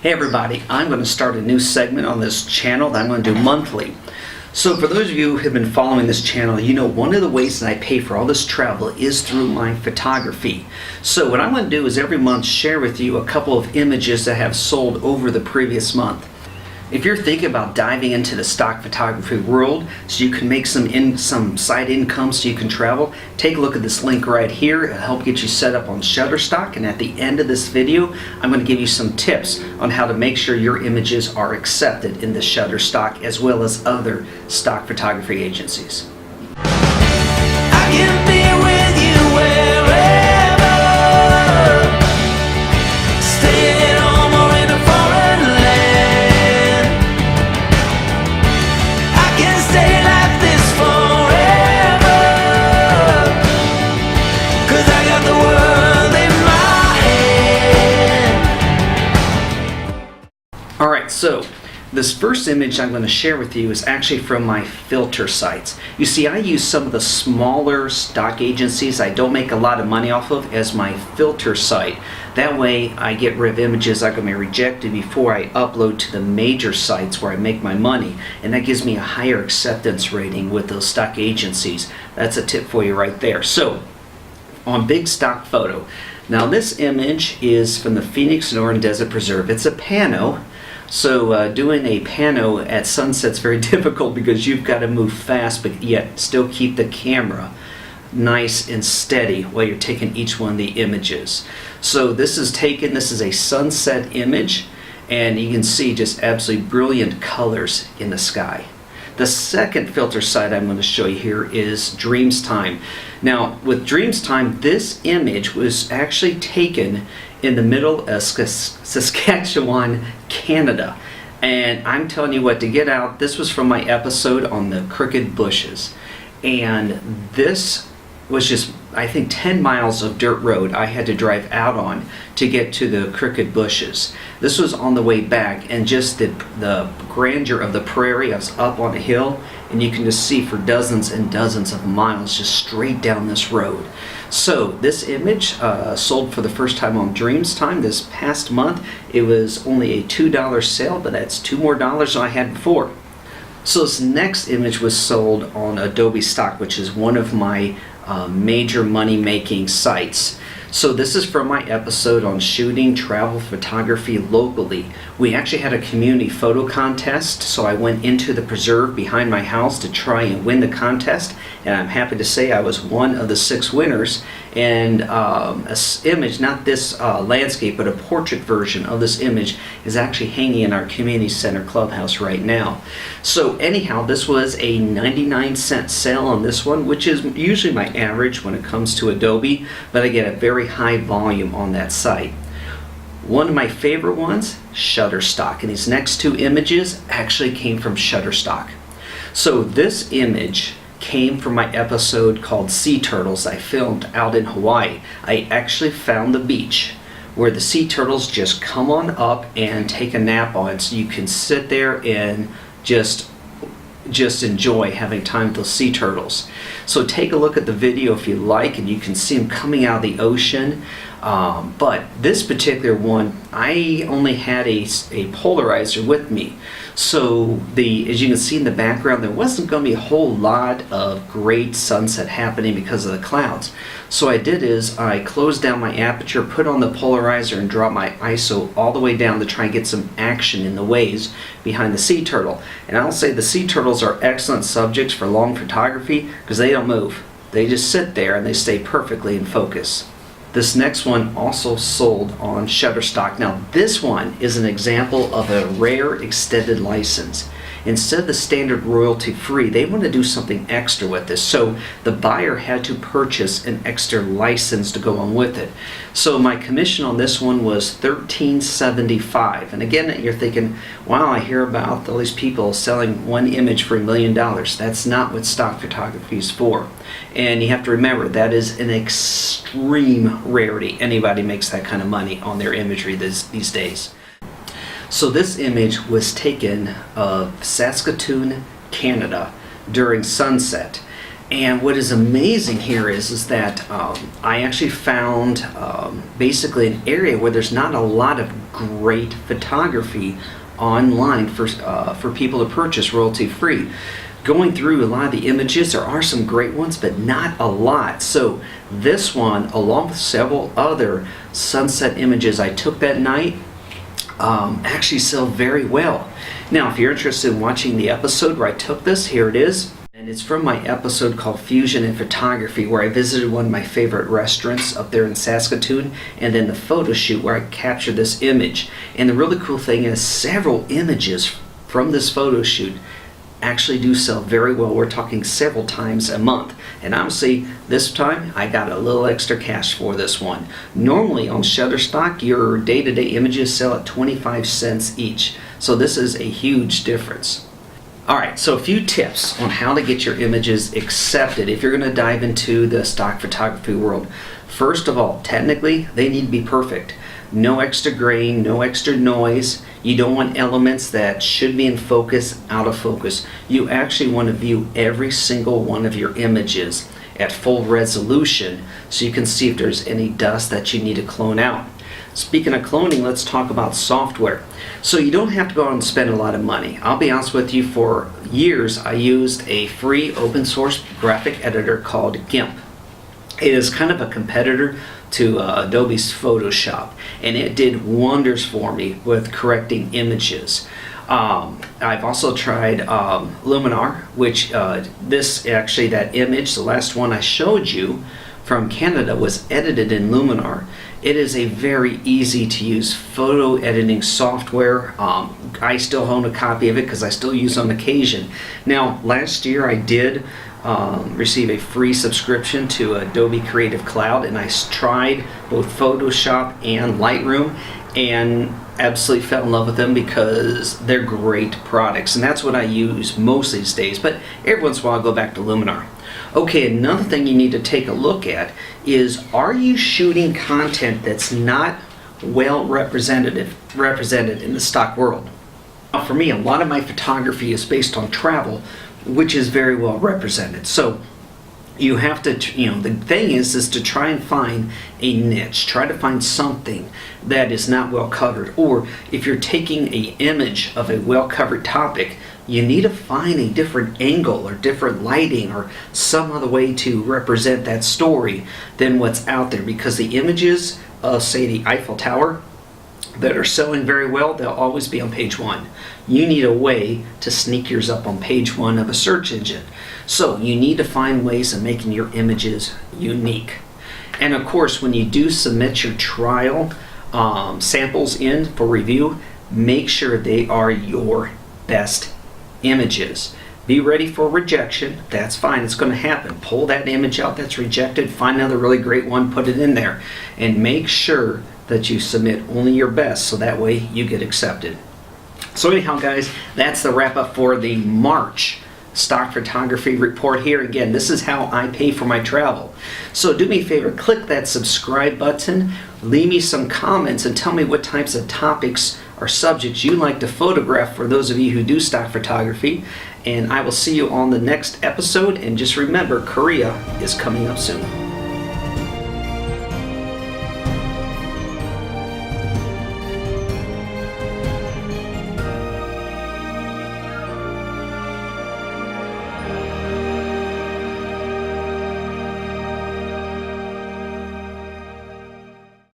Hey everybody, I'm going to start a new segment on this channel that I'm going to do monthly. So for those of you who have been following this channel, you know one of the ways that I pay for all this travel is through my photography. So what I'm going to do is every month share with you a couple of images that have sold over the previous month. If you're thinking about diving into the stock photography world so you can make some side income so you can travel, take a look at this link right here. It'll help get you set up on Shutterstock, and at the end of this video I'm going to give you some tips on how to make sure your images are accepted in the Shutterstock as well as other stock photography agencies. I can be with you wherever, staying home or in a foreign land. I can stay like this forever, 'cause I got the world in my hand. Alright, so this first image I'm going to share with you is actually from my filter sites. You see, I use some of the smaller stock agencies I don't make a lot of money off of as my filter site. That way I get rid of images that are going to be rejected before I upload to the major sites where I make my money, and that gives me a higher acceptance rating with those stock agencies. That's a tip for you right there. So on Big Stock Photo, now this image is from the Phoenix Northern Desert Preserve. It's a pano. So doing a pano at sunset's very difficult because you've got to move fast but yet still keep the camera nice and steady while you're taking each one of the images. So this is a sunset image, and you can see just absolutely brilliant colors in the sky. The second filter site I'm going to show you here is Dreams Time. Now with Dreams Time, this image was actually taken in the middle of Saskatchewan, Canada. And I'm telling you what, to get out, this was from my episode on the crooked bushes. And this was just, I think, 10 miles of dirt road I had to drive out on to get to the crooked bushes. This was on the way back, and just the grandeur of the prairie. I was up on a hill, and you can just see for dozens and dozens of miles just straight down this road. So this image sold for the first time on Dreams Time this past month. It was only a $2 sale, but that's $2 more than I had before. So this next image was sold on Adobe Stock, which is one of my major money-making sites. So this is from my episode on shooting travel photography locally. We actually had a community photo contest, so I went into the preserve behind my house to try and win the contest, and I'm happy to say I was one of the 6 winners. And an image, not this landscape, but a portrait version of this image is actually hanging in our community center clubhouse right now. So anyhow, this was a 99-cent sale on this one, which is usually my average when it comes to Adobe, but I get a very high volume on that site. One of my favorite ones, Shutterstock, and these next 2 images actually came from Shutterstock. So this image came from my episode called Sea Turtles I filmed out in Hawaii. I actually found the beach where the sea turtles just come on up and take a nap on, so you can sit there and just enjoy having time with those sea turtles. So take a look at the video if you like, and you can see them coming out of the ocean. But this particular one, I only had a polarizer with me. So as you can see in the background, there wasn't going to be a whole lot of great sunset happening because of the clouds. So what I did is I closed down my aperture, put on the polarizer, and dropped my ISO all the way down to try and get some action in the waves behind the sea turtle. And I'll say the sea turtles are excellent subjects for long photography because they don't move. They just sit there and they stay perfectly in focus. This next one also sold on Shutterstock. Now this one is an example of a rare extended license. Instead of the standard royalty free, they want to do something extra with this. So the buyer had to purchase an extra license to go on with it. So my commission on this one was $13.75. And again, you're thinking, wow, I hear about all these people selling one image for $1 million. That's not what stock photography is for. And you have to remember, that is an extreme rarity. Anybody makes that kind of money on their imagery these days. So this image was taken of Saskatoon, Canada during sunset. And what is amazing here is that I actually found basically an area where there's not a lot of great photography online for people to purchase royalty free. Going through a lot of the images, there are some great ones, but not a lot. So this one, along with several other sunset images I took that night, actually sell very well. Now, if you're interested in watching the episode where I took this, here it is. And it's from my episode called Fusion in Photography, where I visited one of my favorite restaurants up there in Saskatoon, and then the photo shoot where I captured this image. And the really cool thing is several images from this photo shoot actually do sell very well. We're talking several times a month. And honestly, this time I got a little extra cash for this one. Normally on Shutterstock, your day-to-day images sell at 25 cents each. So this is a huge difference. Alright, so a few tips on how to get your images accepted if you're going to dive into the stock photography world. First of all, technically, they need to be perfect. No extra grain, no extra noise. You don't want elements that should be in focus out of focus. You actually want to view every single one of your images at full resolution so you can see if there's any dust that you need to clone out. Speaking of cloning, let's talk about software. So you don't have to go out and spend a lot of money. I'll be honest with you, for years I used a free open source graphic editor called GIMP. It is kind of a competitor to Adobe's Photoshop, and it did wonders for me with correcting images. I've also tried Luminar, which that image, the last one I showed you from Canada, was edited in Luminar. It is a very easy to use photo editing software. I still own a copy of it because I still use it on occasion. Now, last year I did receive a free subscription to Adobe Creative Cloud, and I tried both Photoshop and Lightroom and absolutely fell in love with them because they're great products, and that's what I use most these days, but every once in a while I go back to Luminar. Okay, another thing you need to take a look at is, are you shooting content that's not well represented in the stock world? Now, for me, a lot of my photography is based on travel, which is very well represented. So you have to, the thing is to try and find a niche. Try to find something that is not well covered. Or if you're taking an image of a well covered topic, you need to find a different angle or different lighting or some other way to represent that story than what's out there, because the images of, say, the Eiffel Tower that are selling very well, they'll always be on page one. You need a way to sneak yours up on page one of a search engine. So you need to find ways of making your images unique. And of course, when you do submit your trial samples in for review, make sure they are your best images. Be ready for rejection. That's fine. It's going to happen. Pull that image out that's rejected, find another really great one, put it in there, and make sure that you submit only your best so that way you get accepted. So anyhow, guys, that's the wrap up for the March stock photography report here. Again, this is how I pay for my travel. So do me a favor, click that subscribe button, leave me some comments, and tell me what types of topics or subjects you'd like to photograph for those of you who do stock photography. And I will see you on the next episode. And just remember, Korea is coming up soon.